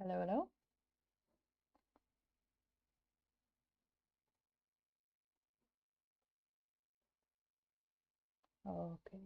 Hello, hello. Okay.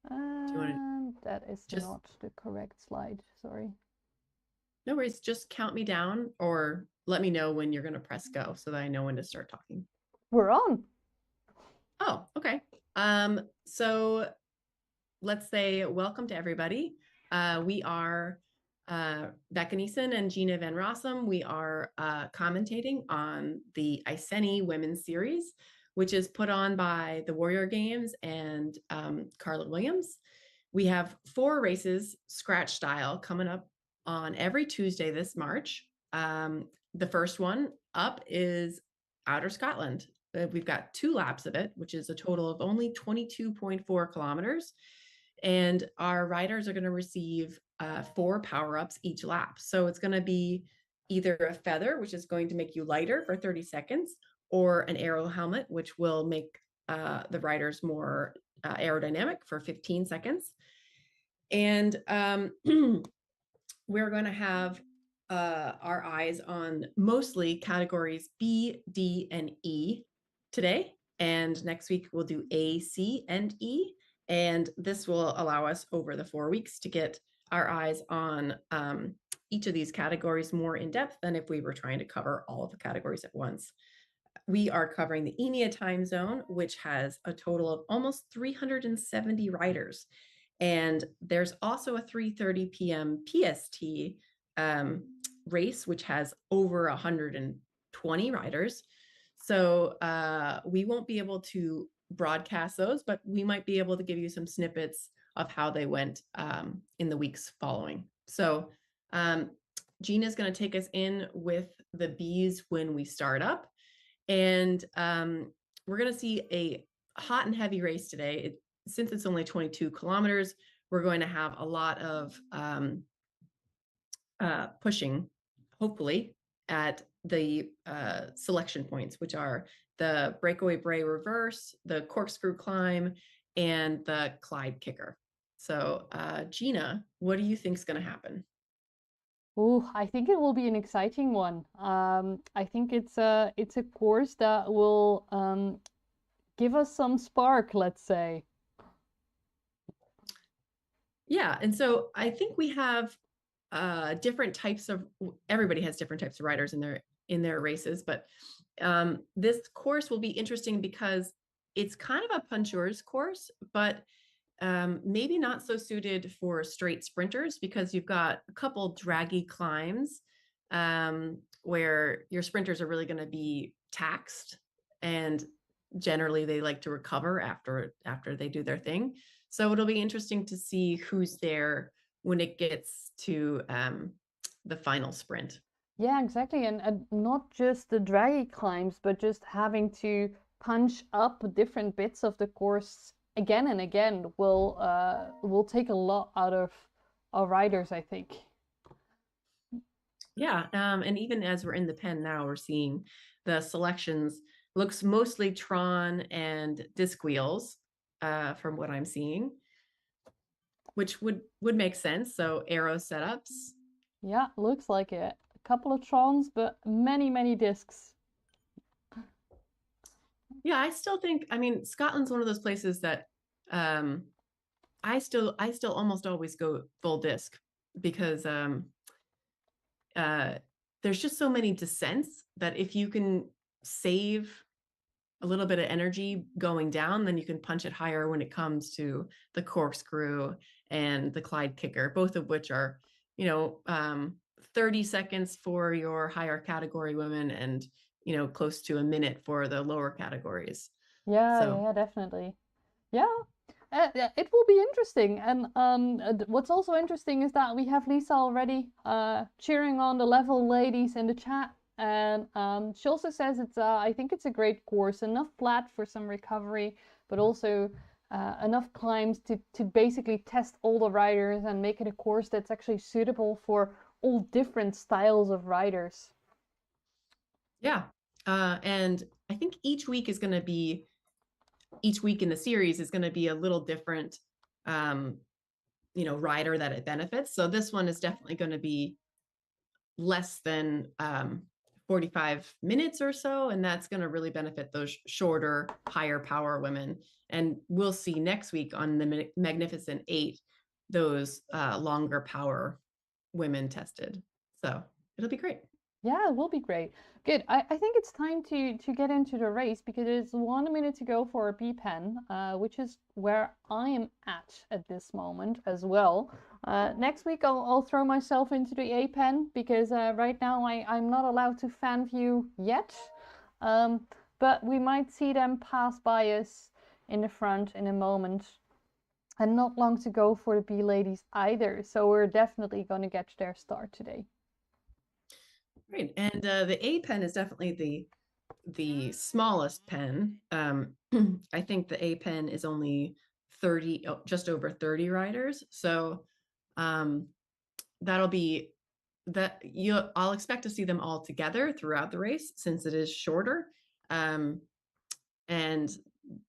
Do you want to That is just, not the correct slide. Sorry. no worries, just count me down or let me know when you're going to press go so that I know when to start talking. We're on. Oh, okay. So let's say welcome to everybody. We are Beccah Niesen and Gina Van Rossum. We are commentating on the Iceni Women's Series, which is put on by the Warrior Games and Carla Williams. We have 4 races, scratch style, coming up on every Tuesday this March. The first one up is Outer Scotland. We've got 2 laps of it, which is a total of only 22.4 kilometers. And our riders are going to receive 4 power-ups each lap. So it's going to be either a feather, which is going to make you lighter for 30 seconds, or an AERO helmet, which will make the riders more aerodynamic for 15 seconds. And we're going to have our eyes on mostly categories B, D, and E today. And next week we'll do A, C, and E. And this will allow us over the 4 weeks to get our eyes on each of these categories more in depth than if we were trying to cover all of the categories at once. We are covering the EMEA time zone, which has a total of almost 370 riders. And there's also a 3:30 p.m. PST race, which has over 120 riders. So we won't be able to broadcast those, but we might be able to give you some snippets of how they went in the weeks following. So Gina's going to take us in with the bees when we start up. And we're going to see a hot and heavy race today. Since it's only 22 kilometers, we're going to have a lot of pushing, hopefully, at the selection points, which are the breakaway bray reverse, the corkscrew climb, and the Clyde kicker. So Gina, what do you think is going to happen? Oh, I think it will be an exciting one. I think it's a course that will give us some spark, let's say. Yeah, and so I think we have different types of, everybody has different types of riders in their races, but this course will be interesting because it's kind of a puncheur's course, but maybe not so suited for straight sprinters because you've got a couple draggy climbs where your sprinters are really going to be taxed, and generally they like to recover after they do their thing. So it'll be interesting to see who's there when it gets to the final sprint. Yeah, exactly. And not just the draggy climbs, but just having to punch up different bits of the course again and again will take a lot out of our riders, I think. Yeah, and even as we're in the pen now, we're seeing the selections looks mostly Tron and disc wheels from what I'm seeing, which would make sense. So AERO setups. Yeah, looks like it. A couple of Trons, but many, many discs. Yeah, I still think, I mean, Scotland's one of those places that I still almost always go full disc because there's just so many descents that if you can save a little bit of energy going down, then you can punch it higher when it comes to the corkscrew and the Clyde kicker, both of which are, 30 seconds for your higher category women and, close to a minute for the lower categories. Yeah, So yeah, definitely. Yeah, yeah, it will be interesting. And what's also interesting is that we have Lisa already cheering on the level ladies in the chat. And she also says I think it's a great course, enough flat for some recovery, but also enough climbs to basically test all the riders and make it a course that's actually suitable for all different styles of riders. yeah. And I think each week in the series is going to be a little different rider that it benefits. So this one is definitely going to be less than 45 minutes or so, and that's going to really benefit those shorter, higher power women. And we'll see next week on the Magnificent Eight those longer power women tested. So it'll be great. Yeah, it will be great. Good. I think it's time to get into the race because it's 1 minute to go for a B pen, which is where I am at this moment as well. Next week I'll throw myself into the A pen because right now I'm not allowed to fan view yet. But we might see them pass by us in the front in a moment. And not long to go for the B ladies either. So we're definitely going to get their start today. Great. And the A pen is definitely the smallest pen. I think the A pen is only 30, just over 30 riders. So that'll be that I'll expect to see them all together throughout the race since it is shorter.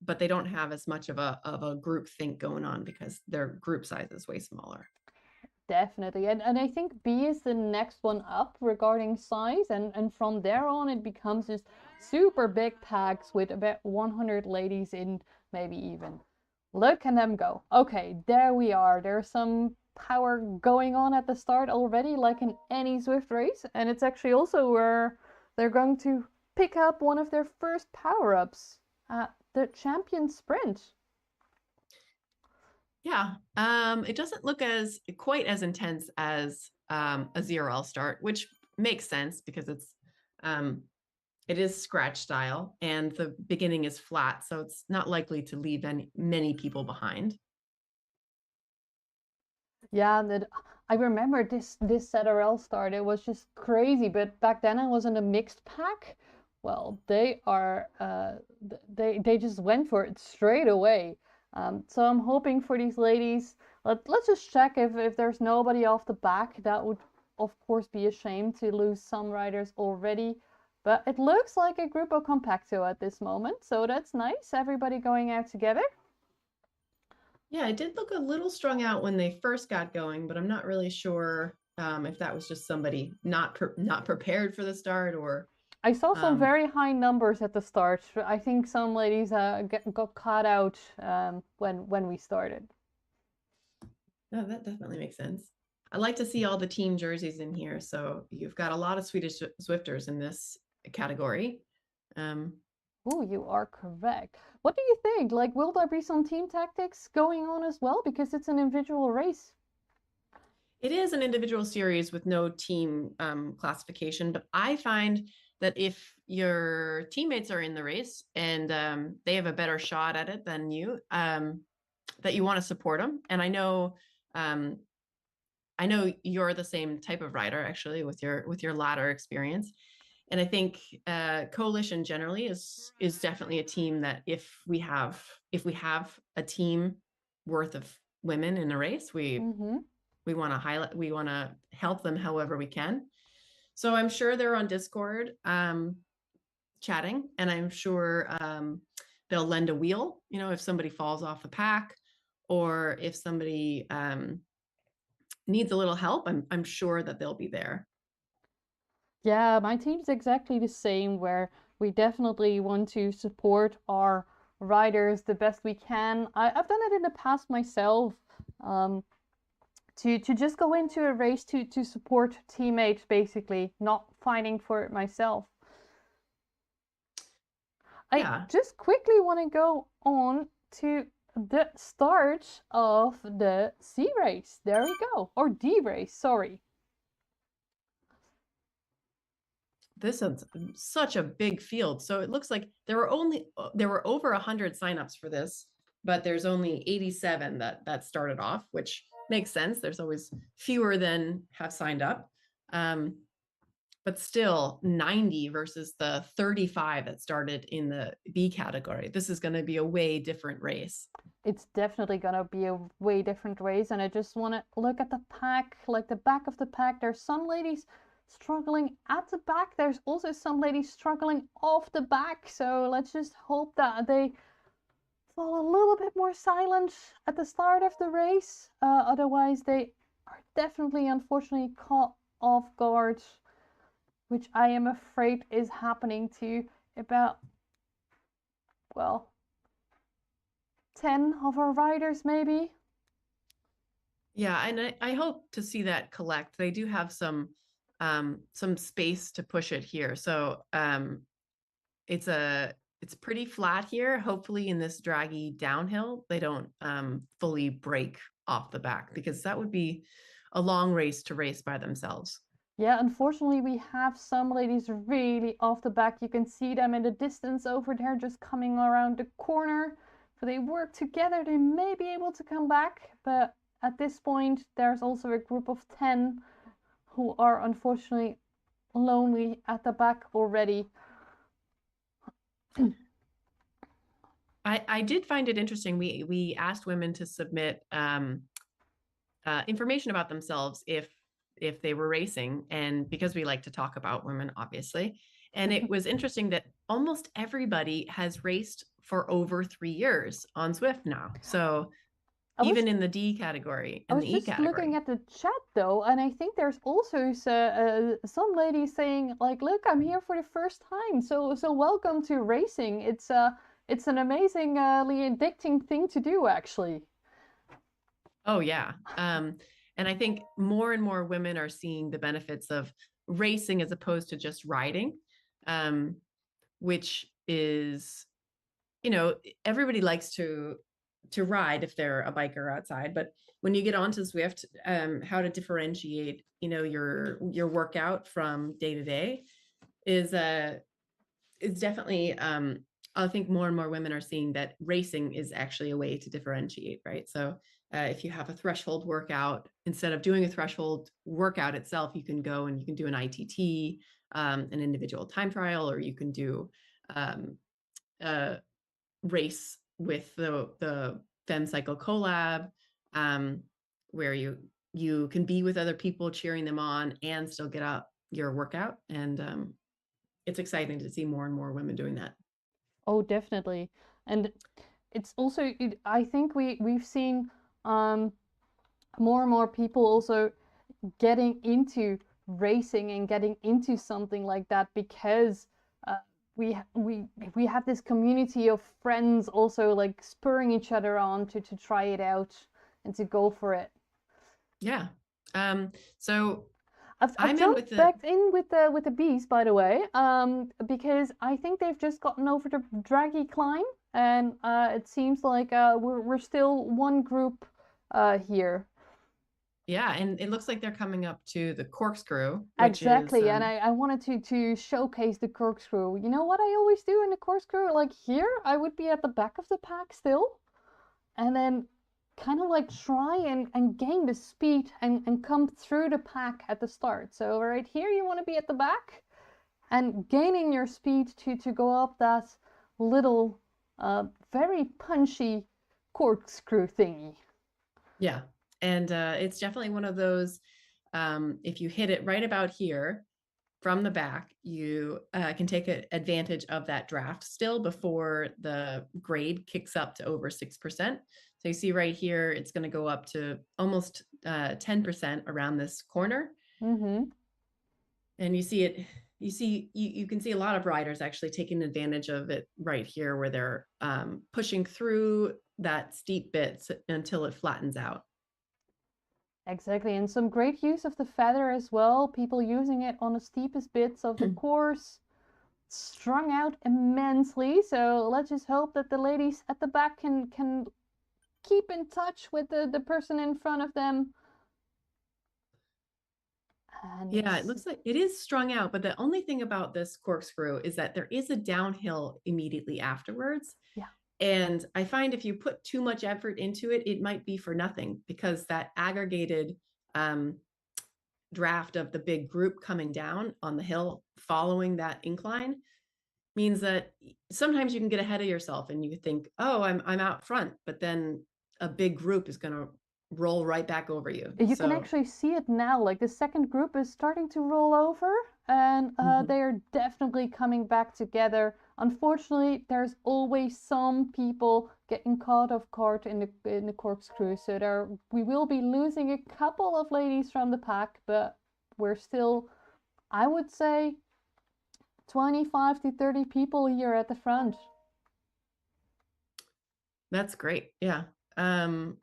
But they don't have as much of a group think going on because their group size is way smaller. Definitely. And I think B is the next one up regarding size. And from there on, it becomes this super big packs with about 100 ladies in, maybe even. Look at them go. Okay, there we are. There's some power going on at the start already, like in any Zwift race. And it's actually also where they're going to pick up one of their first power-ups at the champion sprint. Yeah, it doesn't look as quite as intense as a zero start, which makes sense because it is scratch style and the beginning is flat, so it's not likely to leave many people behind. Yeah, I remember this ZRL start. It was just crazy. But back then I was in a mixed pack. Well, they are they just went for it straight away. So I'm hoping for these ladies. Let's just check if there's nobody off the back. That would of course be a shame to lose some riders already. But it looks like a Gruppo Compacto at this moment, so that's nice. Everybody going out together. Yeah, it did look a little strung out when they first got going, but I'm not really sure if that was just somebody not prepared for the start or. I saw some very high numbers at the start. I think some ladies got caught out when we started. No, that definitely makes sense. I like to see all the team jerseys in here. So you've got a lot of Swedish Zwifters in this category. Oh, you are correct. What do you think? Like, will there be some team tactics going on as well? Because it's an individual race. It is an individual series with no team classification, but I find that if your teammates are in the race and they have a better shot at it than you, that you want to support them. And I know you're the same type of rider actually with your ladder experience. And I think Coalition generally is definitely a team that if we have a team worth of women in a race, we want to highlight, we want to help them however we can. So I'm sure they're on Discord chatting, and I'm sure they'll lend a wheel, if somebody falls off the pack or if somebody needs a little help, I'm sure that they'll be there. Yeah, my team's exactly the same, where we definitely want to support our riders the best we can. I've done it in the past myself, to just go into a race to support teammates, basically, not fighting for it myself. I just quickly want to go on to the start of the C race. There we go. Or D race, sorry. This is such a big field. So it looks like there were over 100 signups for this, but there's only 87 that started off, which makes sense. There's always fewer than have signed up. But still 90 versus the 35 that started in the B category. This is going to be a way different race. It's definitely going to be a way different race. And I just want to look at the pack, like the back of the pack. There's some ladies struggling at the back. There's also some ladies struggling off the back. So let's just hope that they fall a little bit more silent at the start of the race. Otherwise, they are definitely, unfortunately, caught off guard. which I am afraid is happening to about, well, 10 of our riders maybe. Yeah, and I hope to see that collect. They do have some space to push it here. So it's pretty flat here. Hopefully in this draggy downhill, they don't fully break off the back, because that would be a long race to race by themselves. Yeah, unfortunately, we have some ladies really off the back. You can see them in the distance over there, just coming around the corner. If they work together, they may be able to come back. But at this point, there's also a group of 10 who are unfortunately lonely at the back already. I did find it interesting. We asked women to submit information about themselves if they were racing, and because we like to talk about women, obviously. And it was interesting that almost everybody has raced for over 3 years on Zwift now. So even in the D category, I in was the E just looking category. at the chat though, and I think there's also some ladies saying like, "Look, I'm here for the first time, so welcome to racing. It's an amazingly addicting thing to do, actually." Oh yeah. And I think more and more women are seeing the benefits of racing as opposed to just riding, which is, everybody likes to ride if they're a biker outside, but when you get onto Zwift, how to differentiate, your workout from day to day is definitely, I think more and more women are seeing that racing is actually a way to differentiate, right? So if you have a threshold workout, instead of doing a threshold workout itself, you can go and you can do an ITT, an individual time trial, or you can do a race with the Fem Cycle Collab, where you can be with other people cheering them on and still get up your workout. And it's exciting to see more and more women doing that. Oh, definitely. And it's also, I think we've seen um, more and more people also getting into racing and getting into something like that because we have this community of friends also like spurring each other on to try it out and to go for it. Yeah. So I've I'm in with jumped the back in with the bees, by the way, because I think they've just gotten over the draggy climb, and it seems like we're still one group here. yeah, and it looks like they're coming up to the corkscrew, which is Exactly, and I wanted to showcase the corkscrew. You know what I always do in the corkscrew? Like here, I would be at the back of the pack still, and then kind of like try and gain the speed and come through the pack at the start. So right here, you want to be at the back and gaining your speed to go up that little, very punchy corkscrew thingy. yeah, and it's definitely one of those. If you hit it right about here from the back, you can take advantage of that draft still before the grade kicks up to over 6%. So you see right here, it's going to go up to almost 10% around this corner. Mm-hmm. And you can see a lot of riders actually taking advantage of it right here, where they're pushing through that steep bit until it flattens out. Exactly, and some great use of the feather as well. People using it on the steepest bits of the course. Strung out immensely. So let's just hope that the ladies at the back can keep in touch with the person in front of them. And Yeah, it looks like it is strung out, but the only thing about this corkscrew is that there is a downhill immediately afterwards. yeah, And I find if you put too much effort into it, it might be for nothing, because that aggregated draft of the big group coming down on the hill following that incline means that sometimes you can get ahead of yourself and you think, oh, I'm out front, but then a big group is going to roll right back over you. you can So actually see it now. Like the second group is starting to roll over, and they are definitely coming back together. Unfortunately, there's always some people getting caught off guard in the corkscrew. So we will be losing a couple of ladies from the pack, but we're still I would say 25 to 30 people here at the front. That's great. Yeah. I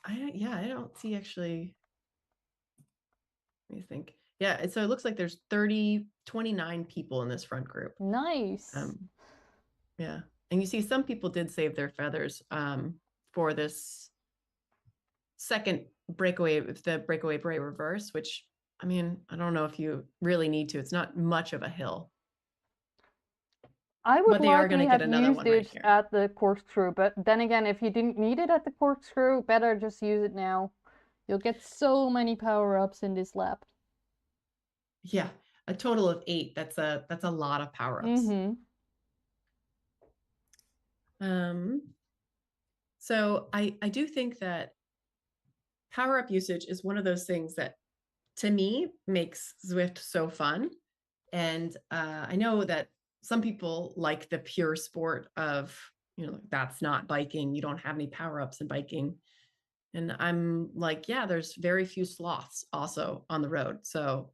don't see actually. Let me think. Yeah, so it looks like there's 29 people in this front group. Nice. Yeah. And you see some people did save their feathers for this second breakaway, the breakaway braid reverse, which, I mean, I don't know if you really need to. It's not much of a hill. I would But they are going likely to get have another used one right it here. at the corkscrew, but then again, if you didn't need it at the corkscrew, better just use it now. You'll get so many power-ups in this lap. Yeah, a total of 8. That's a lot of power-ups. So I do think that power-up usage is one of those things that, to me, makes Zwift so fun. And I know that some people like the pure sport of, that's not biking. You don't have any power-ups in biking. And I'm like, yeah, there's very few sloths also on the road. So,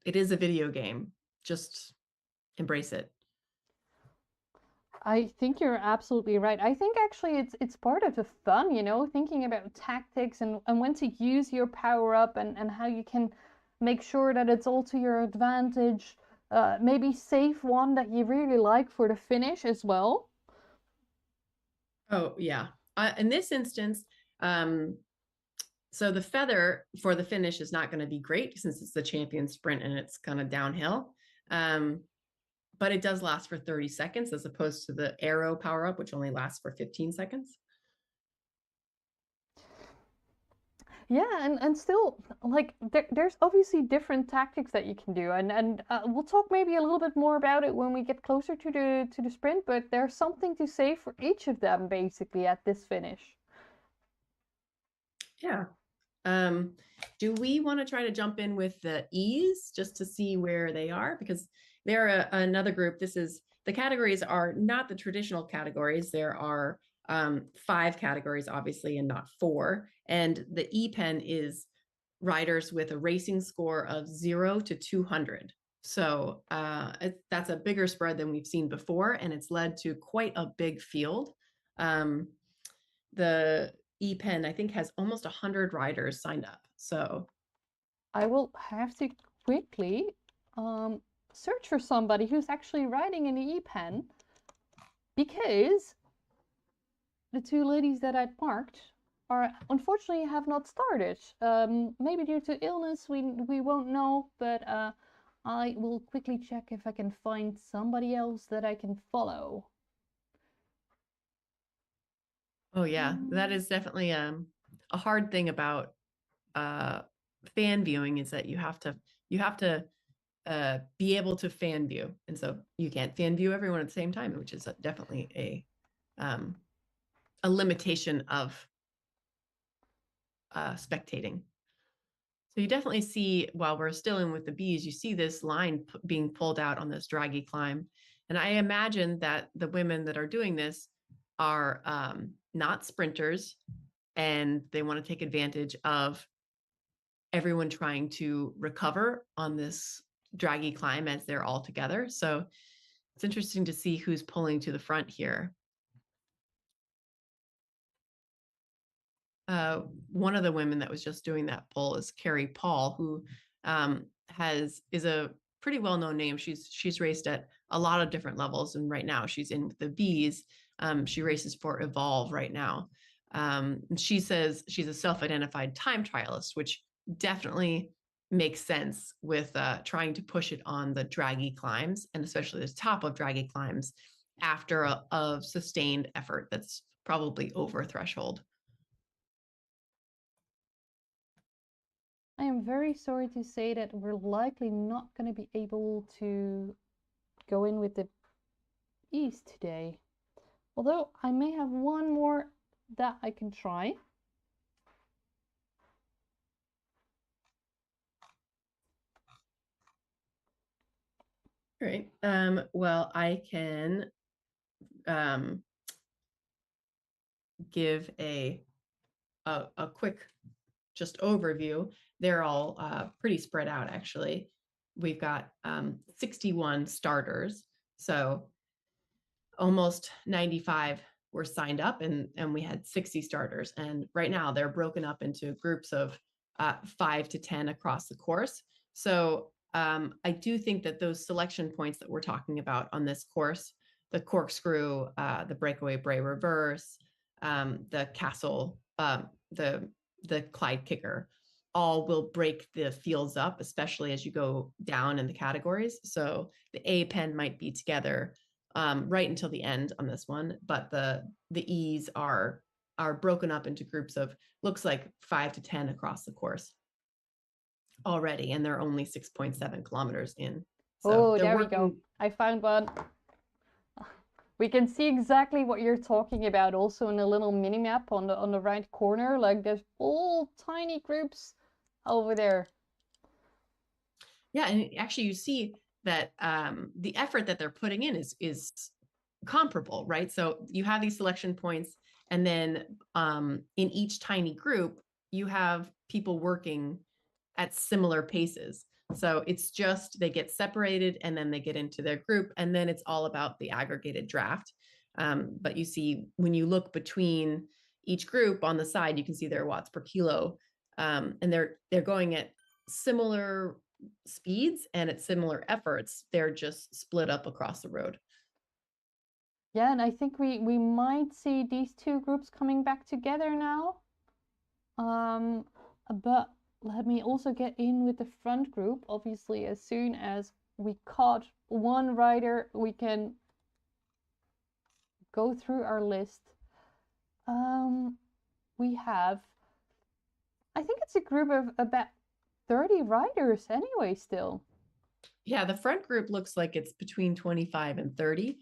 it is a video game. Just embrace it. I think you're absolutely right. I think actually it's part of the fun, thinking about tactics and when to use your power up and how you can make sure that it's all to your advantage. Maybe save one that you really like for the finish as well. Oh, yeah. In this instance, so the feather for the finish is not going to be great since it's the champion sprint and it's kind of downhill. But it does last for 30 seconds as opposed to the AERO power up, which only lasts for 15 seconds. Yeah, and still, like, there's obviously different tactics that you can do, and we'll talk maybe a little bit more about it when we get closer to the sprint. But there's something to say for each of them basically at this finish. Yeah. Do we want to try to jump in with the E's just to see where they are? Because they're another group. The categories are not the traditional categories. There are 5 categories, obviously, and not 4. And the E pen is riders with a racing score of 0 to 200. So that's a bigger spread than we've seen before, and it's led to quite a big field. The E-Pen, I think, has almost 100 riders signed up. So I will have to quickly search for somebody who's actually riding in the E-Pen, because the 2 ladies that I marked are unfortunately have not started. Maybe due to illness, we won't know, but I will quickly check if I can find somebody else that I can follow. oh yeah, that is definitely a hard thing about fan viewing, is that you have to be able to fan view, and so you can't fan view everyone at the same time, which is definitely a limitation of spectating. So you definitely see, while we're still in with the bees, you see this line being pulled out on this draggy climb. And I imagine that the women that are doing this are not sprinters, and they want to take advantage of everyone trying to recover on this draggy climb as they're all together. So it's interesting to see who's pulling to the front here. One of the women that was just doing that pull is Carrie Paul, who is a pretty well-known name. She's raced at a lot of different levels, and right now she's in with the bees. She races for Evolve right now. She says she's a self-identified time trialist, which definitely makes sense with trying to push it on the draggy climbs, and especially the top of draggy climbs after a sustained effort that's probably over threshold. I am very sorry to say that we're likely not going to be able to go in with the East today. Although I may have one more that I can try. Right. Well, I can give a quick just overview. They're all pretty spread out, actually. we've got 61 starters. So almost 95 were signed up, and we had 60 starters. And right now they're broken up into groups of 5 to 10 across the course. So I do think that those selection points that we're talking about on this course, the corkscrew, the breakaway bray reverse, the castle, the Clyde kicker, all will break the fields up, especially as you go down in the categories. So the A pen might be together right until the end on this one, but the E's are broken up into groups of, looks like 5 to 10 across the course already, and they're only 6.7 kilometers in. So there we go. I found one. We can see exactly what you're talking about also in a little mini map on the right corner. Like there's all tiny groups over there. Yeah, and actually you see that the effort that they're putting in is comparable, right? So you have these selection points, and then in each tiny group, you have people working at similar paces. So it's just they get separated and then they get into their group, and then it's all about the aggregated draft. But you see, when you look between each group on the side, you can see their watts per kilo, and they're going at similar speeds and at similar efforts. They're just split up across the road. Yeah, and I think we might see these two groups coming back together now. But let me also get in with the front group. Obviously, as soon as we caught one rider, we can go through our list. We have, I think it's a group of about 30 riders anyway still. Yeah, the front group looks like it's between 25 and 30.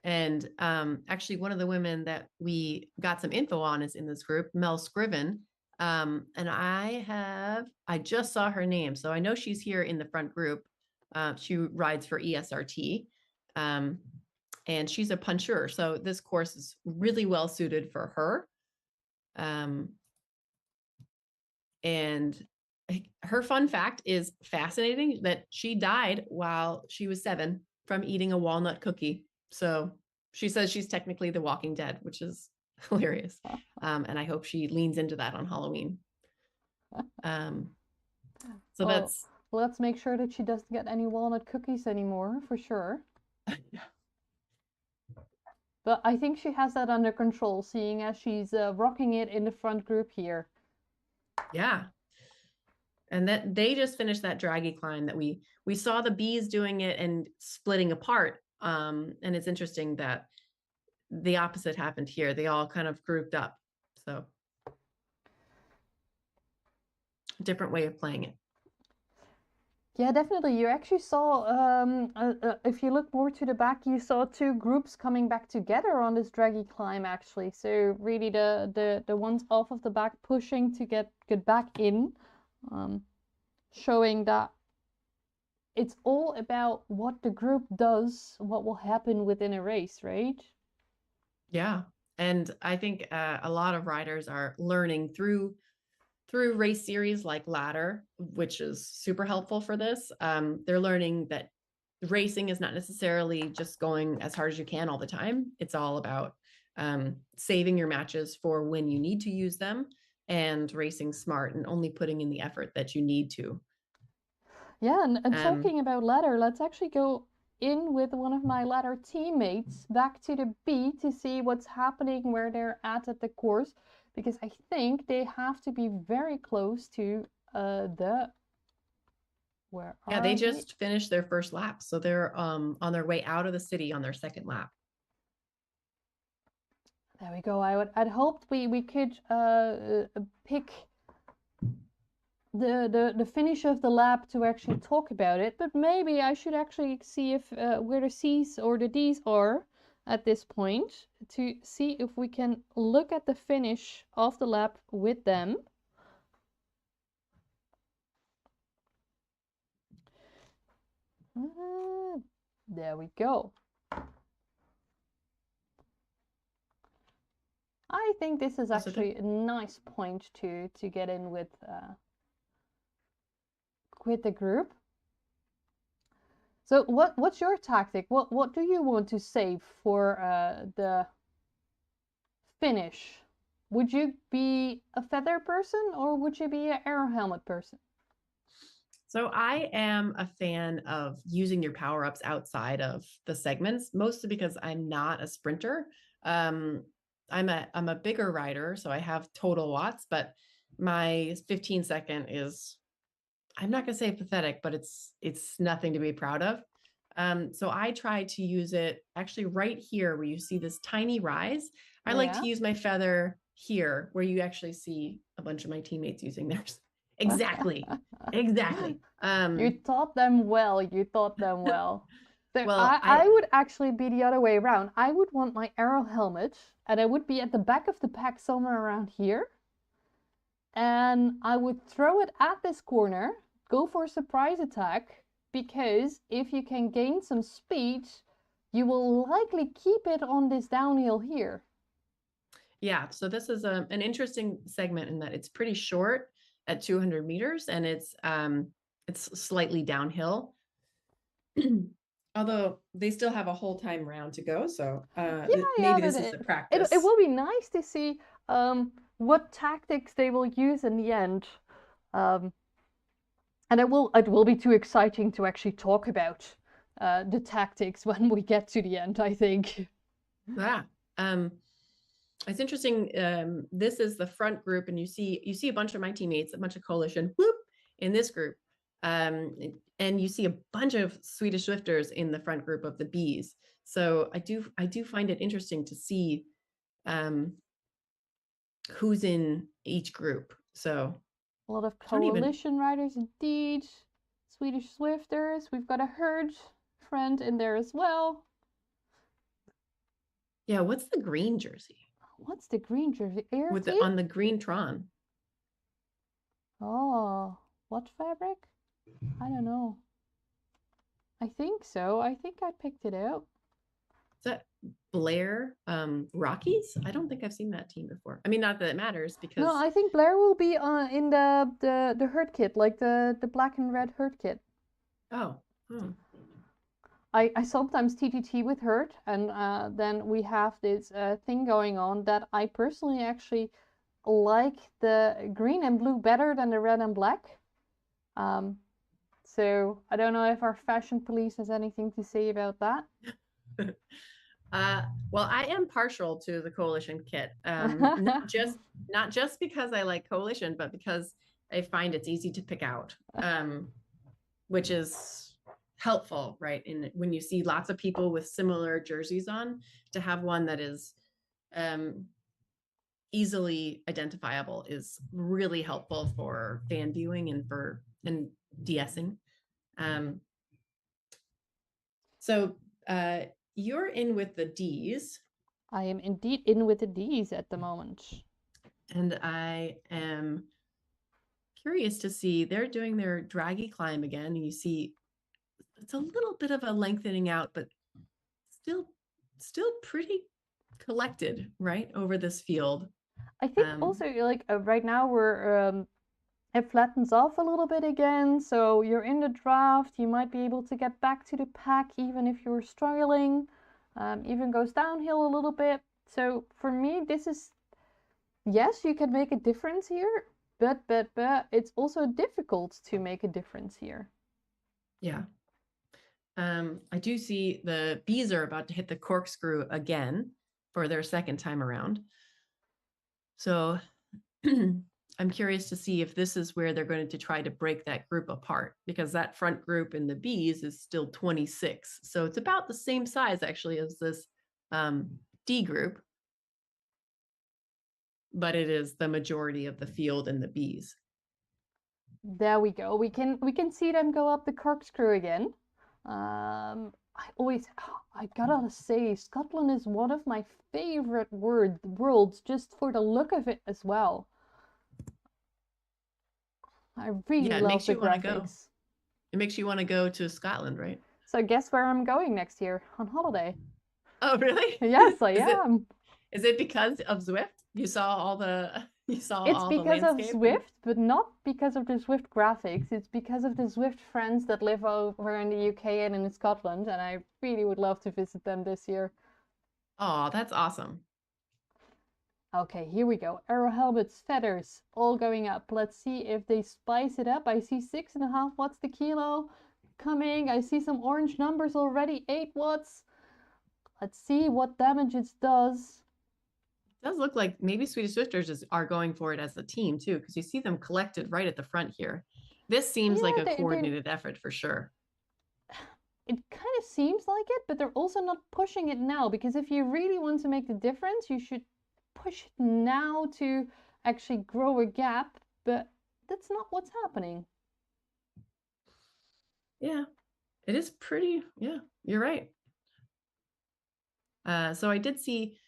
And actually, one of the women that we got some info on is in this group, Mel Scriven. And I just saw her name. So I know she's here in the front group. She rides for ESRT. And she's a puncher. So this course is really well suited for her. And her fun fact is fascinating, that she died while she was 7 from eating a walnut cookie. So she says she's technically the Walking Dead, which is hilarious. And I hope she leans into that on Halloween. So that's... Let's make sure that she doesn't get any walnut cookies anymore, for sure. But I think she has that under control, seeing as she's rocking it in the front group here. Yeah. And that they just finished that draggy climb that we saw the bees doing it and splitting apart. And it's interesting that the opposite happened here. They all kind of grouped up. So different way of playing it. Yeah, definitely. You actually saw, if you look more to the back, you saw two groups coming back together on this draggy climb, actually. So really the ones off of the back pushing to get back in, showing that it's all about what the group does, what will happen within a race, right? Yeah. And I think a lot of riders are learning through race series like Ladder, which is super helpful for this. They're learning that racing is not necessarily just going as hard as you can all the time. It's all about saving your matches for when you need to use them, and racing smart and only putting in the effort that you need to. Yeah, and talking about Ladder, let's actually go in with one of my Ladder teammates back to the B to see what's happening, where they're at the course, because I think they have to be very close to Yeah, they just finished their first lap, so they're on their way out of the city on their second lap. There we go. I'd hoped we could pick the finish of the lap to actually talk about it, but maybe I should actually see if where the C's or the D's are at this point, to see if we can look at the finish of the lap with them. There we go. I think this is actually a nice point to get in with the group. So what's your tactic? What do you want to save for the finish? Would you be a feather person or would you be an arrow helmet person? So I am a fan of using your power-ups outside of the segments, mostly because I'm not a sprinter. I'm a bigger rider, so I have total watts, but my 15-second is, I'm not gonna say pathetic, but it's nothing to be proud of. So I try to use it actually right here where you see this tiny rise. I like Yeah. to use my feather here where you actually see a bunch of my teammates using theirs. Exactly. Exactly. You taught them well. You taught them well. So Well, I would actually be the other way around. I would want my arrow helmet, and I would be at the back of the pack somewhere around here. And I would throw it at this corner, go for a surprise attack, because if you can gain some speed, you will likely keep it on this downhill here. yeah, so this is an interesting segment in that it's pretty short at 200 meters and it's slightly downhill. Although they still have a whole time round to go, so Yeah, maybe but this is the it practice. will be nice to see what tactics they will use in the end. Um, and it will be too exciting to actually talk about the tactics when we get to the end, I think. Yeah. It's interesting. This is the front group, and you see a bunch of my teammates, a bunch of coalition, whoop, in this group. And you see a bunch of Swedish Swifters in the front group of the bees. So I do find it interesting to see who's in each group. So A lot of I don't even, coalition riders indeed. Swedish Swifters. We've got a herd friend in there as well. yeah, what's the green jersey What's the green jersey? Air with the team? on the green Tron? Oh, what fabric? I don't know. I think so. I think I picked it out. Is that Blair Rockies? I don't think I've seen that team before. I mean, not that it matters No, because I think Blair will be in the herd kit, like the black and red herd kit. oh, hmm. I sometimes TTT with herd, and then we have this thing going on that I personally actually like the green and blue better than the red and black. Um, so I don't know if our fashion police has anything to say about that. Well, I am partial to the coalition kit. Not just because I like coalition, but because I find it's easy to pick out, which is helpful, right? In when you see lots of people with similar jerseys on, to have one that is easily identifiable is really helpful for fan viewing and de-essing. Um, so you're in with the D's. I am indeed in with the D's at the moment. And I am curious to see they're doing their draggy climb again. And you see it's a little bit of a lengthening out, but still pretty collected, right, over this field. I think also like right now it flattens off a little bit again, so you're in the draft. You might be able to get back to the pack even if you're struggling. Even goes downhill a little bit. So for me, this is yes, you can make a difference here, but it's also difficult to make a difference here. Yeah. I do see the bees are about to hit the corkscrew again for their second time around. So I'm curious to see if this is where they're going to try to break that group apart, because that front group in the bees is still 26. So it's about the same size actually as this D group, but it is the majority of the field in the bees. There we go. We can see them go up the corkscrew again. I gotta say, Scotland is one of my favorite worlds, just for the look of it as well. I really Yeah, it love makes the you want to go. graphics. It makes you want to go to Scotland, right? So guess where I'm going next year on holiday? Oh, really? Yes, I Is it am. is it because of Zwift? You saw all the You saw It's all the because of landscape and Zwift, but not because of the Zwift graphics. It's because of the Zwift friends that live over in the UK and in Scotland, and I really would love to visit them this year. oh, that's awesome. Okay, here we go. Arrow helmets, feathers, all going up. Let's see if they spice it up. I see 6.5 watts the kilo coming. I see some orange numbers already, 8 watts. Let's see what damage it does. It does look like maybe Swedish Swifters are going for it as a team too, because you see them collected right at the front here. This seems like a Yeah, coordinated effort for sure. it kind of seems like it, but they're also not pushing it now, because if you really want to make the difference, you should push it now to actually grow a gap, but that's not what's happening. Yeah, it is pretty. Yeah, you're right. So I did see,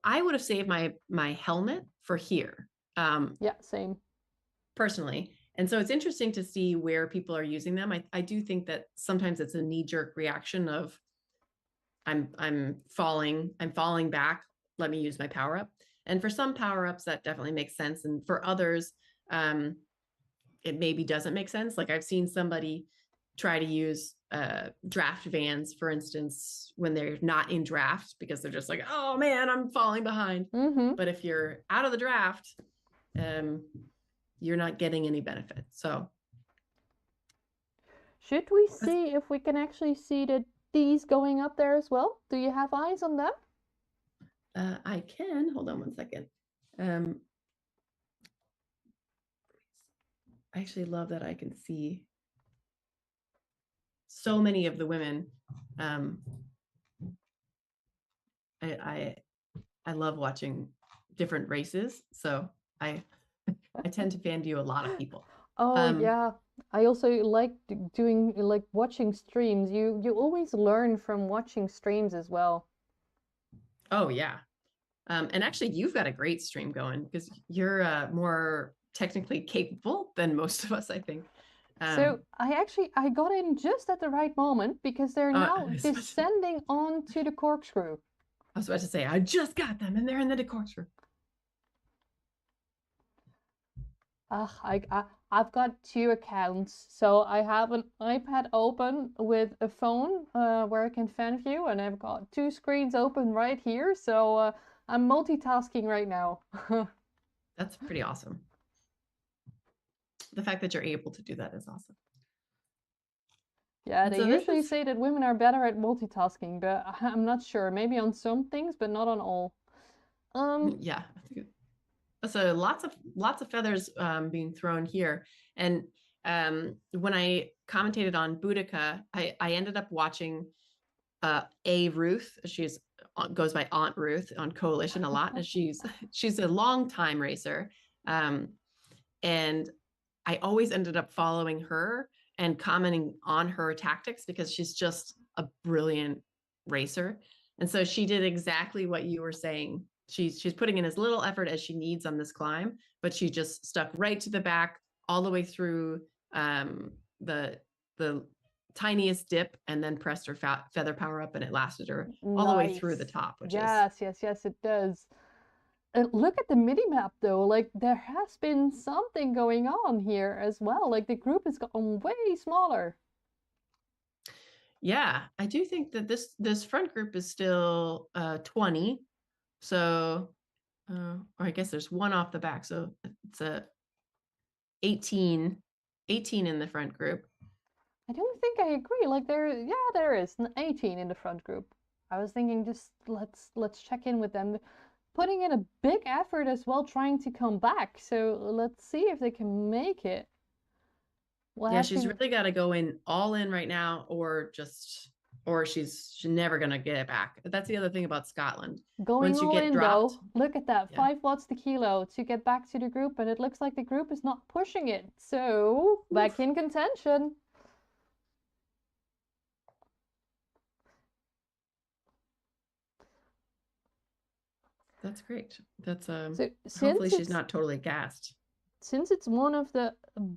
I would have saved my helmet for here, Yeah, same. personally. And so it's interesting to see where people are using them. I do think that sometimes it's a knee-jerk reaction of I'm falling back. Let me use my power up. And for some power ups, that definitely makes sense. And for others, it maybe doesn't make sense. Like I've seen somebody try to use draft vans, for instance, when they're not in draft because they're just like, oh man, I'm falling behind. But if you're out of the draft, you're not getting any benefit. So Should we see if we can actually see these going up there as well? Do you have eyes on them? I can, hold on one second. I actually love that I can see so many of the women. I love watching different races, so I tend to fan view a lot of people. Oh yeah, I also like doing like watching streams. You always learn from watching streams as well. Oh yeah, and actually you've got a great stream going because you're more technically capable than most of us, I think. So I got in just at the right moment because they're now descending onto the corkscrew. I was about to say I just got them and they're in the corkscrew. I've got 2 accounts. So I have an iPad open with a phone where I can fan view, and I've got 2 screens open right here. So I'm multitasking right now. That's pretty awesome. The fact that you're able to do that is awesome. Yeah, they usually say that women are better at multitasking, but I'm not sure. Maybe on some things, but not on all. Yeah. So lots of feathers being thrown here. And when I commentated on Boudicca, I ended up watching A Ruth. She's goes by Aunt Ruth on Coalition a lot. And she's a long time racer. And I always ended up following her and commenting on her tactics because she's just a brilliant racer. And so she did exactly what you were saying. She's putting in as little effort as she needs on this climb, but she just stuck right to the back all the way through the tiniest dip and then pressed her feather power up, and it lasted her all the way through the top, which yes, it does. Look at the mini map though, like there has been something going on here as well. Like the group has gotten way smaller. Yeah, I do think that this front group is still 20. So or I guess there's one off the back. So it's a 18 in the front group. I don't think I agree. Like there is an 18 in the front group. I was thinking just let's check in with them. Putting in a big effort as well, trying to come back. So let's see if they can make it. Yeah, she's really got to go in all in right now, or she's never gonna get it back. That's the other thing about Scotland. Going once you all get in dropped, though, look at that, 5 watts the kilo to get back to the group, and it looks like the group is not pushing it. So back in contention. That's great. That's so hopefully she's not totally gassed. Since it's one of the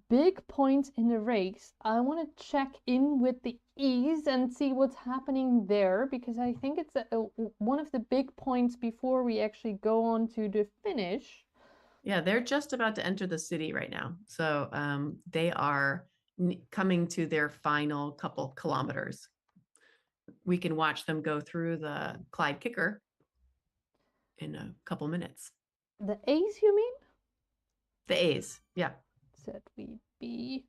big points in the race, I want to check in with the ease and see what's happening there, because I think it's one of the big points before we actually go on to the finish. Yeah, they're just about to enter the city right now. So they are coming to their final couple kilometers. We can watch them go through the Clyde Kicker in a couple minutes. The A's, you mean? The A's, yeah. ZVB.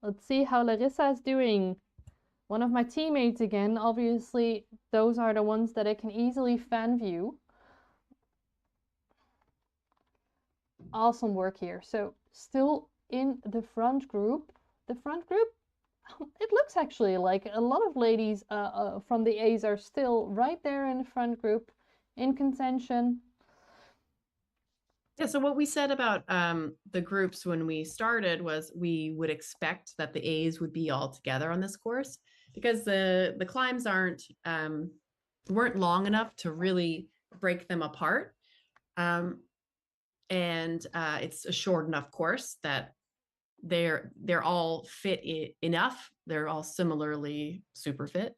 Let's see how Larissa is doing. One of my teammates again. Obviously, those are the ones that I can easily fan view. Awesome work here. So still in the front group. The front group, it looks actually like a lot of ladies from the A's are still right there in the front group in contention. Yeah, so what we said about the groups when we started was we would expect that the A's would be all together on this course because the climbs weren't long enough to really break them apart. And it's a short enough course that they're all fit enough. They're all similarly super fit.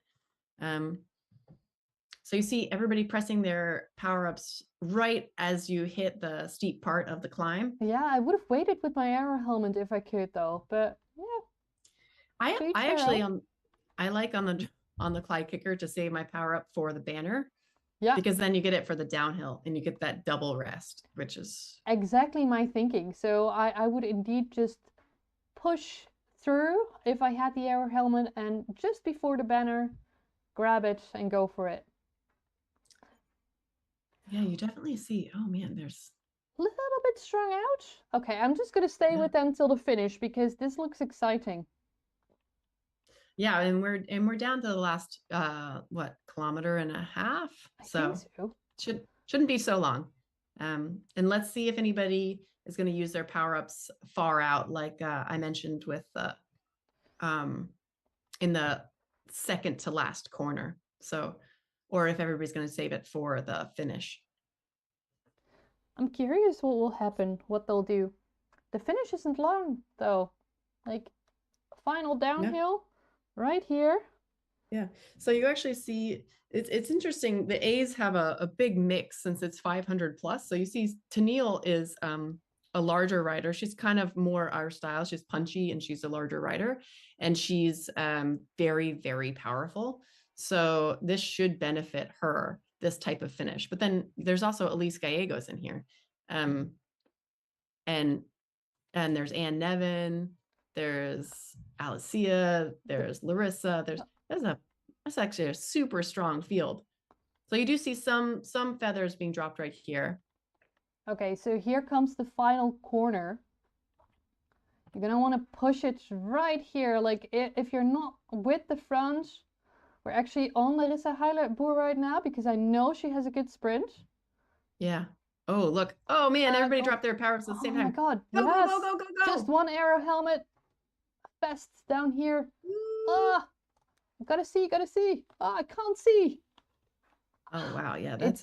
So you see everybody pressing their power-ups right as you hit the steep part of the climb. Yeah, I would have waited with my AERO helmet if I could though, but yeah. I actually I like on the Clyde Kicker to save my power-up for the banner. Yeah. Because then you get it for the downhill and you get that double rest, which is exactly my thinking. So I would indeed just push through if I had the AERO helmet and just before the banner, grab it and go for it. Yeah, you definitely see, oh man, there's a little bit strung out. Okay, I'm just going to stay with them till the finish because this looks exciting. Yeah, and we're down to the last what, kilometer and a half. I think so. Shouldn't be so long. And let's see if anybody is going to use their power-ups far out, like I mentioned with in the second to last corner. So, or if everybody's going to save it for the finish. I'm curious what will happen, what they'll do. The finish isn't long though. Like final downhill right here. Yeah. So you actually see it's interesting. The A's have a big mix since it's 500 plus. So you see Tennille is a larger rider. She's kind of more our style. She's punchy and she's a larger rider, and she's very, very powerful. So this should benefit her, this type of finish. But then there's also Elise Gallegos in here. And there's Ann Nevin, there's Alicia, there's Larissa, that's actually a super strong field. So you do see some feathers being dropped right here. Okay, so here comes the final corner. You're gonna want to push it right here. Like if you're not with the front, we're actually on Larissa Heilerboer right now because I know she has a good sprint. Yeah. Oh, look. Oh man, everybody dropped their power-ups at the same time. Oh my god. Go, yes. go. Just one AERO helmet. Best down here. Ah, gotta see. Ah, I can't see. Oh wow, yeah, that's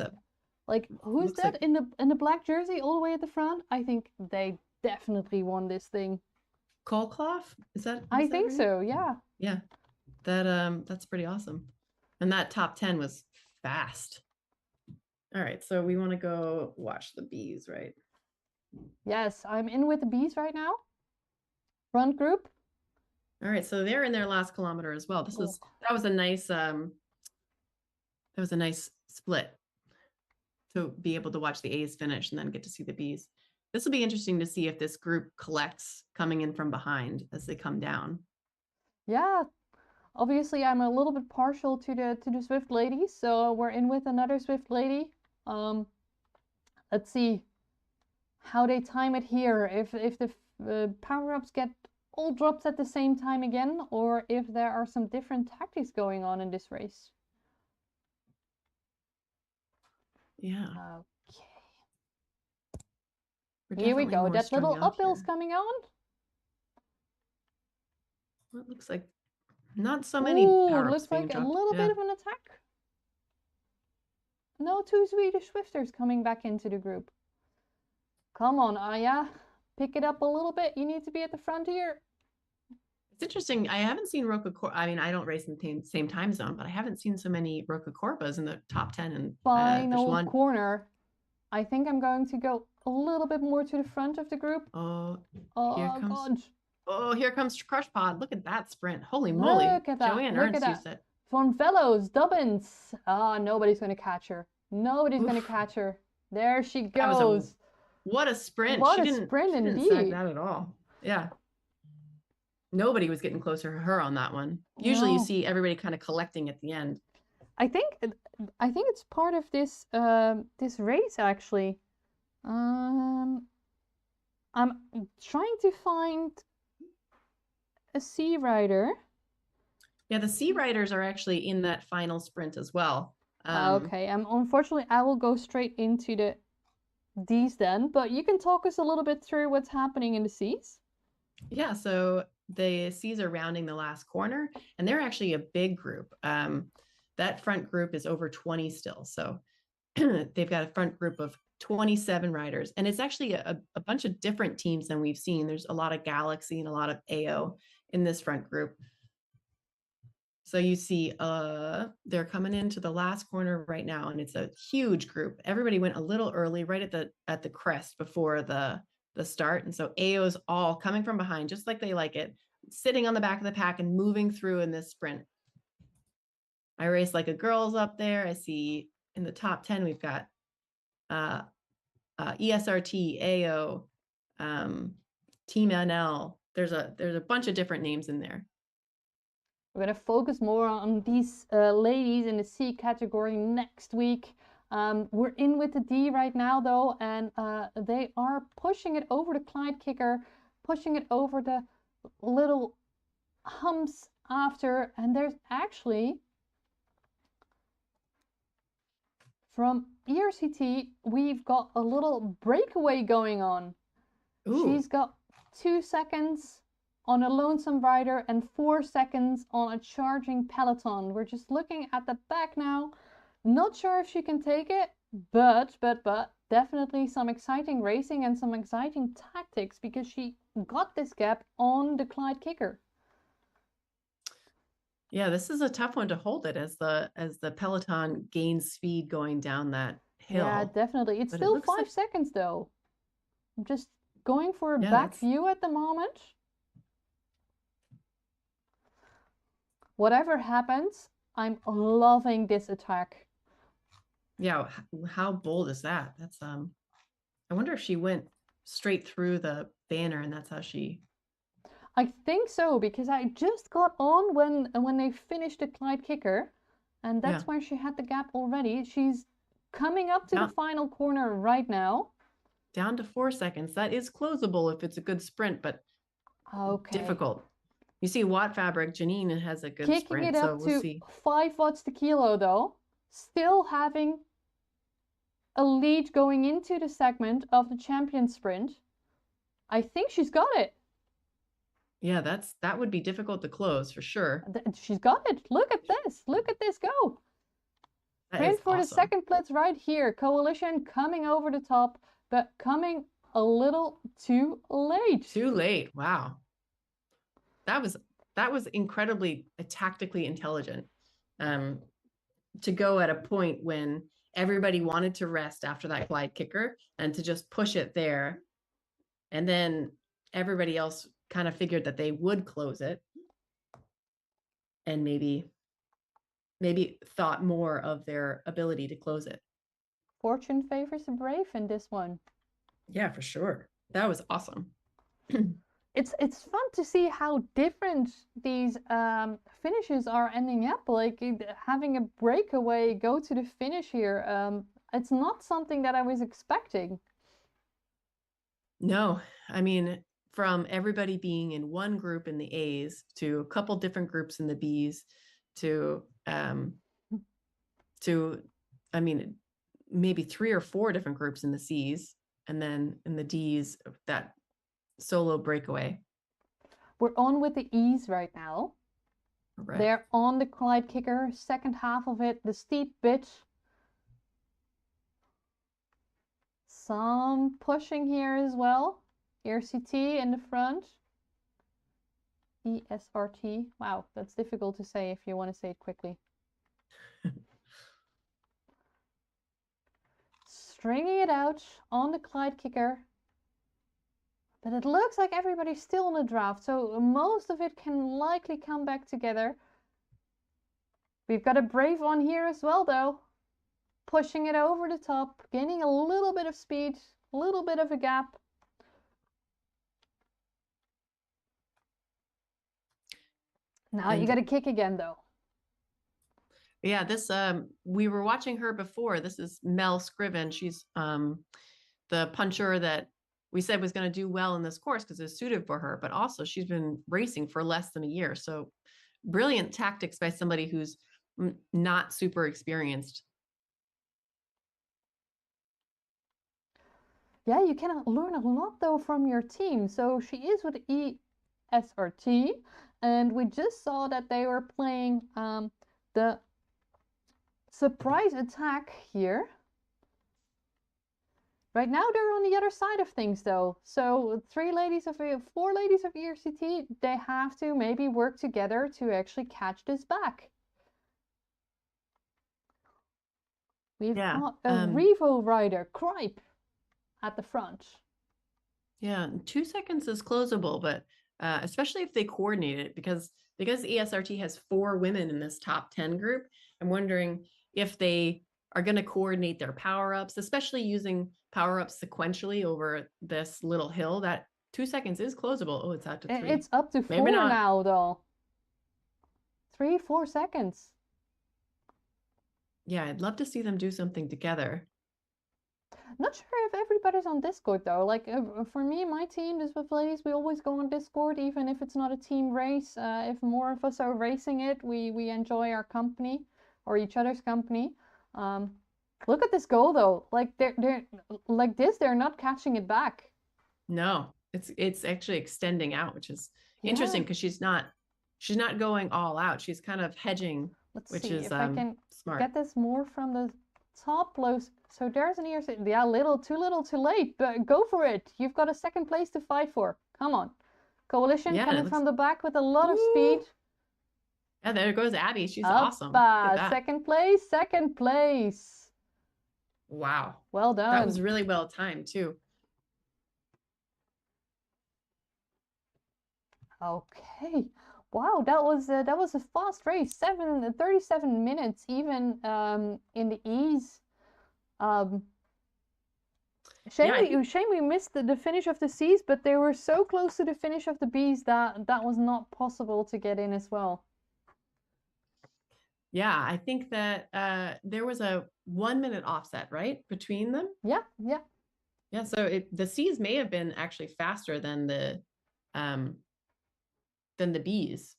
like who's that like... in the black jersey all the way at the front? I think they definitely won this thing. Kolkloff? Is that? I think right? So, yeah. Yeah. That's pretty awesome. And that top 10 was fast. All right, so we want to go watch the bees, right? Yes, I'm in with the bees right now. Front group. All right, so they're in their last kilometer as well. That was a nice split to be able to watch the A's finish and then get to see the bees. This will be interesting to see if this group collects coming in from behind as they come down. Yeah, obviously I'm a little bit partial to the Swift ladies, so we're in with another Swift lady. Let's see how they time it here. If the power-ups get all dropped at the same time again, or if there are some different tactics going on in this race. Yeah. Okay. Here we go. That little uphill's coming on. Well, it looks like not so many power-ups looks like a little bit of an attack. No two Swedish Swifters coming back into the group. Come on, Aya. Pick it up a little bit. You need to be at the front here. It's interesting. I haven't seen Roca. I mean, I don't race in the same time zone, but I haven't seen so many Roca Corpas in the top 10. And there's Final one. corner. I think I'm going to go a little bit more to the front of the group. Oh, here Oh, comes. God. Oh, here comes Crush Pod. Look at that sprint. Holy moly. Look at that. Joanne Look at Ernst that. used it. Von Velos, Dubbins. Ah, nobody's going to catch her. Nobody's going to Oof. catch her. There she That was goes. what a sprint. What a sprint She didn't sag indeed. that at all. Yeah. Nobody was getting closer to her on that one. Usually you No. see everybody kind of collecting at the end. I think it's part of this this race actually. I'm trying to find a sea rider. Yeah, the Sea Riders are actually in that final sprint as well. Okay, unfortunately I will go straight into these then, but you can talk us a little bit through what's happening in the seas. Yeah, so the Seas are rounding the last corner, and they're actually a big group. That front group is over 20 still. So they've got a front group of 27 riders, and it's actually a bunch of different teams than we've seen. There's a lot of Galaxy and a lot of AO in this front group. So you see they're coming into the last corner right now, and it's a huge group. Everybody went a little early, right at the crest before the start. And so AO's all coming from behind, just like they like it, sitting on the back of the pack and moving through in this sprint. I race like a girl's up there. I see in the top 10, we've got ESRT, AO, Team NL. There's a bunch of different names in there. We're going to focus more on these ladies in the C category next week. We're in with the D right now, though, and they are pushing it over the Clyde kicker, pushing it over the little humps after, and there's actually, from ERCT, we've got a little breakaway going on. Ooh. She's got 2 seconds on a lonesome rider and 4 seconds on a charging peloton. We're just looking at the back now. Not sure if she can take it, but definitely some exciting racing and some exciting tactics because she got this gap on the Clyde kicker. Yeah, this is a tough one to hold it as the peloton gains speed going down that hill. Yeah, definitely. It's still 5 seconds though. I'm just going for a back view at the moment. Whatever happens, I'm loving this attack. Yeah, how bold is that? That's I wonder if she went straight through the banner and that's how she. I think so, because I just got on when they finished the Clyde kicker, and that's where she had the gap already. She's coming up to the final corner right now. Down to 4 seconds. That is closable if it's a good sprint, but difficult. You see Watt Fabric, Janine has a good sprint. Kicking it up to 5 watts the kilo though, still having a lead going into the segment of the champion sprint. I think she's got it. Yeah, that would be difficult to close for sure. She's got it. Look at this. Look at this go. Sprint for the second place right here. Coalition coming over the top, but coming a little too late. Too late. Wow. That was incredibly tactically intelligent. To go at a point when everybody wanted to rest after that Clyde kicker and to just push it there. And then everybody else kind of figured that they would close it and maybe thought more of their ability to close it. Fortune favors the brave in this one. Yeah, for sure. That was awesome. It's fun to see how different these finishes are ending up. Like having a breakaway go to the finish here. It's not something that I was expecting. No, I mean, from everybody being in one group in the A's to a couple different groups in the B's to I mean, maybe 3 or 4 different groups in the C's, and then in the D's, that solo breakaway. We're on with the E's right now. Right. They're on the Clyde kicker, second half of it, the steep bit. Some pushing here as well. RCT in the front. ESRT. Wow, that's difficult to say if you want to say it quickly. Stringing it out on the Clyde kicker. But it looks like everybody's still in the draft, so most of it can likely come back together. We've got a brave one here as well, though. Pushing it over the top, gaining a little bit of speed, a little bit of a gap. Now you got to kick again, though. Yeah, this we were watching her before. This is Mel Scriven. She's the puncher that we said was going to do well in this course because it's suited for her, but also she's been racing for less than a year. So brilliant tactics by somebody who's not super experienced. Yeah, you can learn a lot though from your team. So she is with ESRT, and we just saw that they were playing the surprise attack here. Right now they're on the other side of things though. So 4 ladies of ERCT, they have to maybe work together to actually catch this back. We've got a Revo rider, Cripe, at the front. Yeah, 2 seconds is closable, but especially if they coordinate it, because ESRT has 4 women in this top 10 group, I'm wondering if they are going to coordinate their power-ups, especially using power-ups sequentially over this little hill. That 2 seconds is closable. Oh, it's out to 3. It's up to 4 now, though. 3-4 seconds. Yeah, I'd love to see them do something together. Not sure if everybody's on Discord though. Like for me, my team, this with ladies, we always go on Discord, even if it's not a team race. If more of us are racing it, we enjoy our company or each other's company. Look at this goal though. Like they're like this, they're not catching it back. No, it's actually extending out, which is interesting because she's not going all out. She's kind of hedging. Let's see if I can smart. Get this more from the top close. So there's an ERC. Yeah, too little, too late. But go for it. You've got a 2nd place to fight for. Come on, Coalition coming from the back with a lot of speed. Yeah, there goes Abby. She's Up, awesome. Look at that. 2nd place. 2nd place. Wow. Well done. That was really well timed too. Okay. Wow, that was a fast race. 37 minutes, even in the ease. Shame we missed the finish of the C's, but they were so close to the finish of the B's that was not possible to get in as well. Yeah, I think that there was a 1 minute offset, right, between them. Yeah. Yeah, so the C's may have been actually faster than the B's,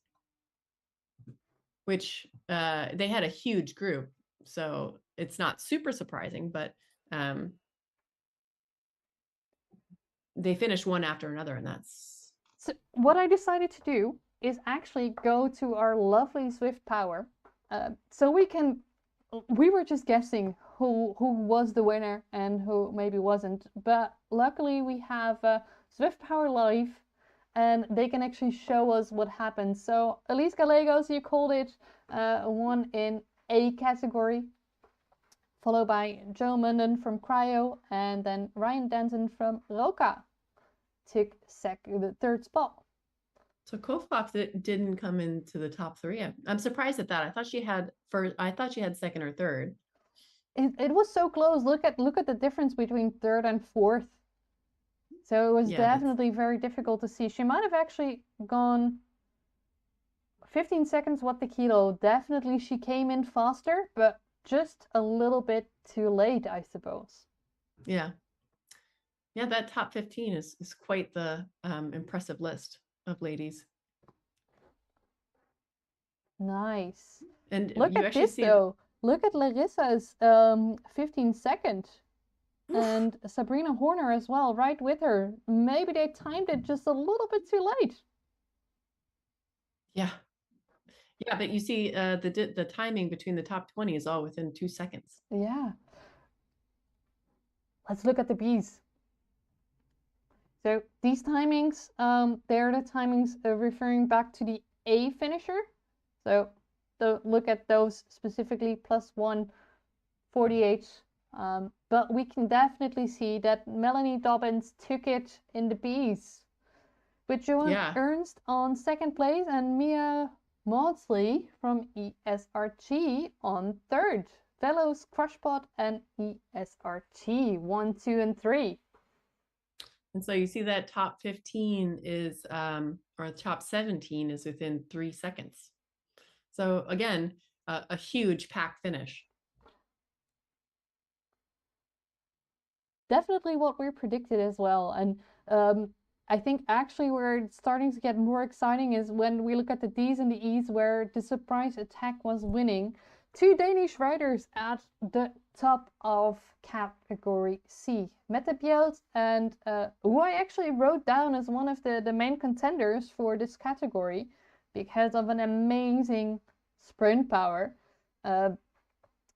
which they had a huge group, so it's not super surprising, but they finished one after another, and that's... So what I decided to do is actually go to our lovely Swift Power. So we were just guessing who was the winner and who maybe wasn't, but luckily we have Swift Power live, and they can actually show us what happened. So Elise Gallegos, you called it, won in A category, followed by Joe Munden from Cryo, and then Ryan Denton from Roca took the 3rd spot. So Kofbach didn't come into the top 3. I'm surprised at that. I thought she had 2nd or 3rd. It was so close. Look at the difference between 3rd and 4th. So it was definitely very difficult to see. She might have actually gone 15 seconds what the kilo. Definitely she came in faster, but just a little bit too late, I suppose. Yeah, that top 15 is quite the impressive list of ladies. Nice. And look at this though. Look at Larissa's 15-second. And Sabrina Horner as well, right with her. Maybe they timed it just a little bit too late. Yeah, but you see the timing between the top 20 is all within 2 seconds. Yeah. Let's look at the B's. So these timings, they're the timings referring back to the A finisher. So look at those specifically, +1, 48. But we can definitely see that Melanie Dobbins took it in the Bs, with Joanne Ernst on second place and Mia Maudsley from ESRT on third. Fellows Crushpot and ESRT 1, 2, and 3. And so you see that top 15 is, or top 17 is within 3 seconds. So again, a huge pack finish. Definitely what we predicted as well. And I think actually where it's starting to get more exciting is when we look at the Ds and the Es, where the surprise attack was winning. 2 Danish riders at the top of category C. Mette Bjelt, and who I actually wrote down as one of the main contenders for this category because of an amazing sprint power.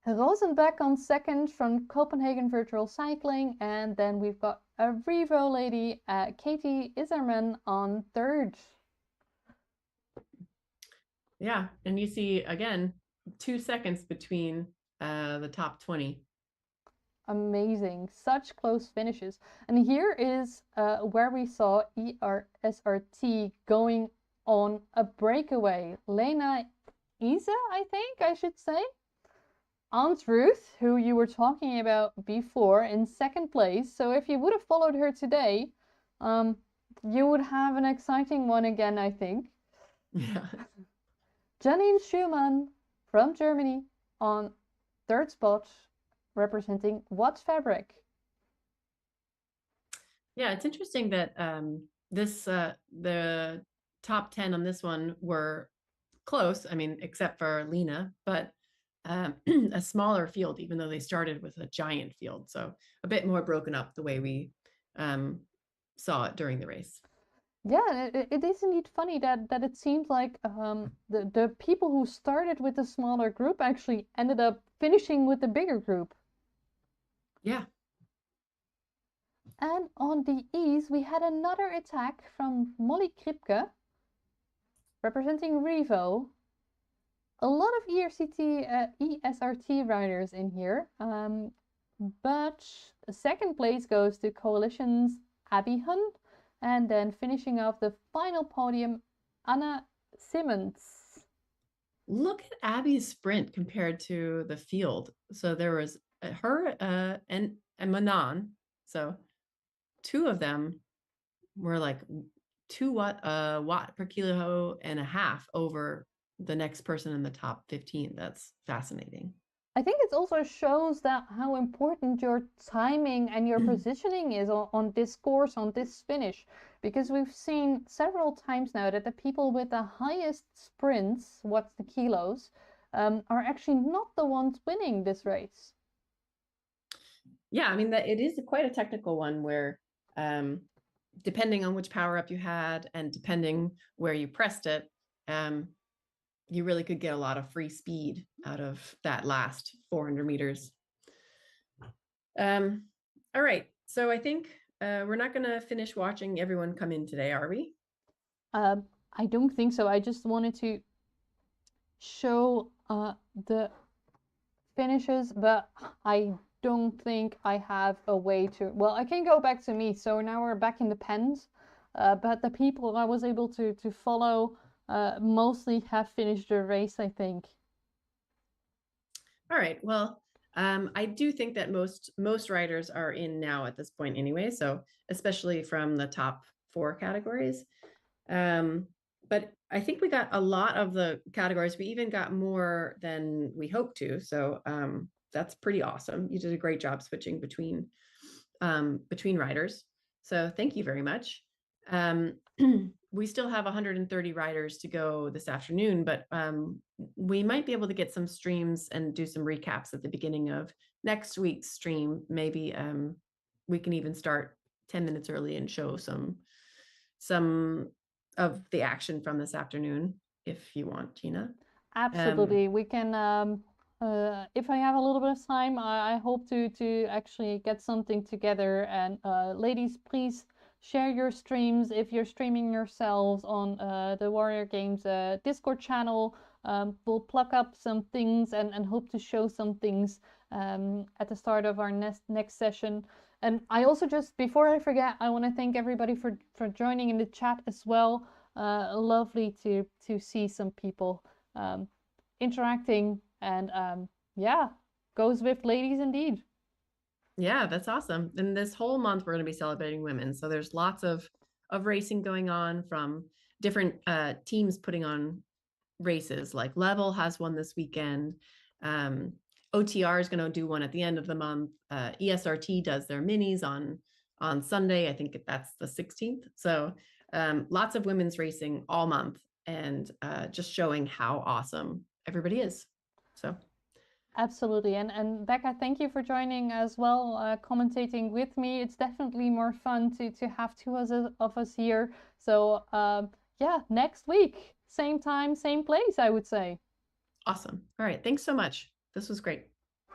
Rosenbeck on second from Copenhagen Virtual Cycling, and then we've got a Revo lady, Katie Iserman, on third. Yeah, and you see again 2 seconds between the top 20. Amazing, such close finishes. And here is where we saw ERSRT going on a breakaway. Lena Isa, I think I should say. Aunt Ruth, who you were talking about before, in second place. So if you would have followed her today, you would have an exciting one again, I think. Yeah. Janine Schumann from Germany on third spot, representing what fabric? Yeah, it's interesting that the top 10 on this one were close. I mean, except for Lena, but a smaller field, even though they started with a giant field. So a bit more broken up the way we saw it during the race. Yeah, it is indeed funny that it seems like the people who started with the smaller group actually ended up finishing with the bigger group. Yeah. And on the E's, we had another attack from Molly Kripke, representing Revo. A lot of ESRT riders in here, but second place goes to Coalition's Abby Hunt, and then finishing off the final podium, Anna Simmons. Look at Abby's sprint compared to the field. So there was her and Manon. So 2 of them were like 2 watt per kilo and a half over the next person in the top 15. That's fascinating. I think it also shows that how important your timing and your positioning is on this course, on this finish, because we've seen several times now that the people with the highest sprints, what's the kilos, are actually not the ones winning this race. Yeah, I mean, that it is quite a technical one where depending on which power up you had and depending where you pressed it, you really could get a lot of free speed out of that last 400 meters. All right, so I think we're not going to finish watching everyone come in today, are we? I don't think so. I just wanted to show the finishes, but I don't think I have a way to... Well, I can go back to me. So now we're back in the pens, but the people I was able to follow mostly have finished the race, I think. All right, well, I do think that most riders are in now at this point anyway, so especially from the top 4 categories. But I think we got a lot of the categories. We even got more than we hoped to, so that's pretty awesome. You did a great job switching between riders, so thank you very much. We still have 130 riders to go this afternoon, but we might be able to get some streams and do some recaps at the beginning of next week's stream. Maybe we can even start 10 minutes early and show some of the action from this afternoon, if you want, Gina. Absolutely. We can, if I have a little bit of time, I hope to actually get something together. And ladies, please share your streams if you're streaming yourselves on the Warrior Games Discord channel. We'll pluck up some things and hope to show some things at the start of our next session. And I also just, before I forget, I want to thank everybody for joining in the chat as well. Lovely to see some people interacting, and yeah, goes with ladies indeed. Yeah, that's awesome. And this whole month we're going to be celebrating women. So there's lots of racing going on from different teams putting on races. Like Level has one this weekend. OTR is going to do one at the end of the month. ESRT does their minis on Sunday. I think that's the 16th. So lots of women's racing all month, and just showing how awesome everybody is. So absolutely. And Beccah, thank you for joining as well, commentating with me. It's definitely more fun to have two of us here. So yeah, next week, same time, same place, I would say. awesome. All right. Thanks so much. This was great.